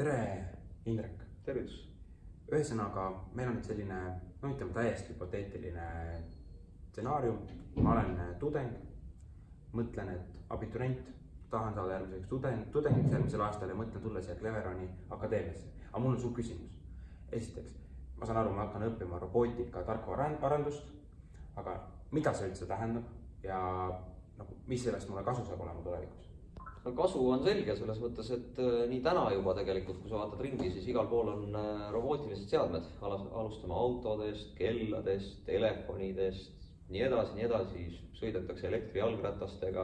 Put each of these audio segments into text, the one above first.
Tere, Indrek! Tervitus! Ühesõnaga, meil on nüüd selline, ütleme täiesti hüpoteetiline stsenaarium. Ma olen tudeng, mõtlen, et abiturient, tahan saada järgmiseks tudengiks järgmisel aastal ja mõtlen tulla siia Cleveroni akadeemiasse. Aga mul on suur küsimus. Esiteks, ma saan aru, ma hakkan õppima robootika tarkvaraarendust, aga mida see üldse tähendab ja mis sellest mulle kasu saab olema tulevikus? No kasu on selge selles mõttes, et nii täna juba tegelikult, kui sa vaatad ringi, siis igal pool on robootilised seadmed. Alustame autodest, kelladest, telefonidest, nii edasi, sõidetakse elektrijalgratastega.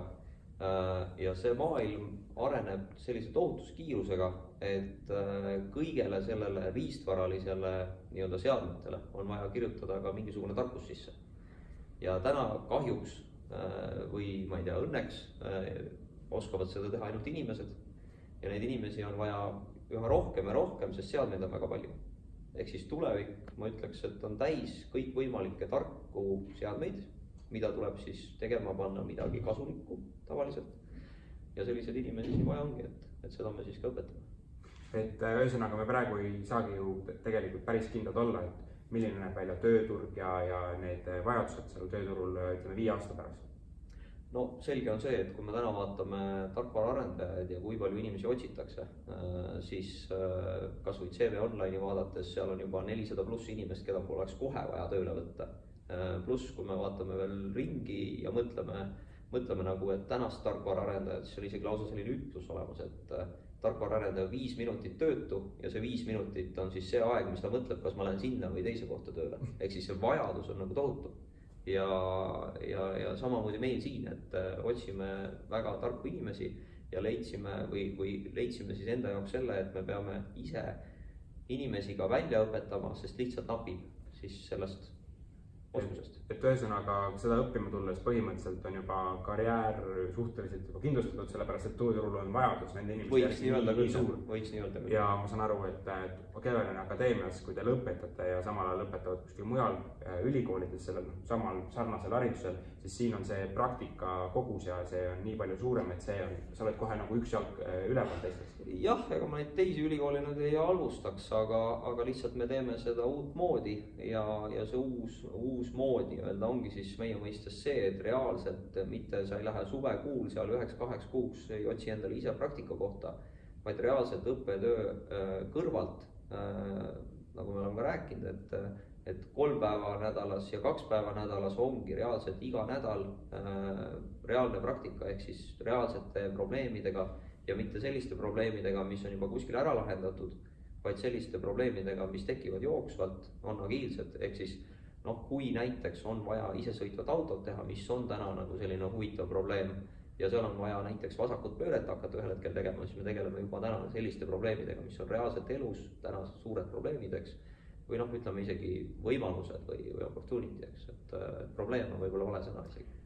Ja see maailm areneb sellise tohutuskiirusega, et kõigele sellele riistvaralisele seadmetele on vaja kirjutada ka mingisugune tarkus sisse. Ja täna kahjuks või ma ei tea, õnneks oskavad seda teha ainult inimesed ja neid inimesi on vaja üha rohkem ja rohkem, sest seadmeid on väga palju. Ehk siis tulevik, ma ütleks, et on täis kõikvõimalikke tarku seadmeid, mida tuleb siis tegema panna midagi kasulikku tavaliselt. Ja sellised inimesi siin vaja ongi, et seda me siis ka õpetame. Et ühesõnaga me praegu ei saagi ju tegelikult päris kindlad olla, et milline näeb välja tööturg ja need vajadused seal tööturul 5 aasta pärast. No selge on see, et kui me täna vaatame tarkvaraarendajaid ja kui palju inimesi otsitakse, siis kas või CV Online'i vaadates, seal on juba 400+ inimest, keda oleks kohe vaja tööle võtta. Pluss, kui me vaatame veel ringi ja mõtleme nagu, et tänast tarkvaraarendajat, siis on isegi lausa selline ütlus olemas, et tarkvaraarendaja 5 minutit töötu ja see 5 minutit on siis see aeg, mis ta mõtleb, kas ma lähen sinna või teise kohta tööle. Ehk siis see vajadus on nagu tohutu. Ja samamoodi meil siin, et otsime väga tarku inimesi ja leidsime siis enda jaoks selle, et me peame ise inimesi ka välja õpetama, sest lihtsalt napib siis sellest oskusest. Et ühesõnaga seda õppima tulles põhimõtteliselt on juba karjäär suhteliselt juba kindlustatud, sellepärast et tööturul on vajadus nende inimesi nii suur. Ja ma saan aru, et Cleveroni akadeemias, kui te lõpetate ja samal ajal lõpetavad kuskil mujal ülikoolides sellel sarnasel haridusel, siis siin on see praktika kogus ja see on nii palju suurem, et sa oled kohe nagu üks jalg üleval teistest. Jah, ega ma neid teisi ülikooli nüüd ei halvustaks, aga lihtsalt me teeme seda uut moodi ja see uus mood ongi siis meie mõistes see, et reaalselt mitte sa ei lähe suvekuul seal 1-2 kuuks, ei otsi endale ise praktika kohta, vaid reaalselt õppetöö kõrvalt, nagu me oleme ka rääkinud, et 3 päeva nädalas ja 2 päeva nädalas ongi reaalselt iga nädal reaalne praktika, ehk siis reaalsete probleemidega ja mitte selliste probleemidega, mis on juba kuskil ära lahendatud, vaid selliste probleemidega, mis tekivad jooksvalt, on agiilsed, ehk siis kui näiteks on vaja isesõitvat autot teha, mis on täna nagu selline huvitav probleem ja seal on vaja näiteks vasakut pööret hakata ühel hetkel tegema, siis me tegeleme juba täna selliste probleemidega, mis on reaalselt elus täna suured probleemideks või ütleme isegi võimalused või opportunity, et probleem on võib-olla vale sõna isegi.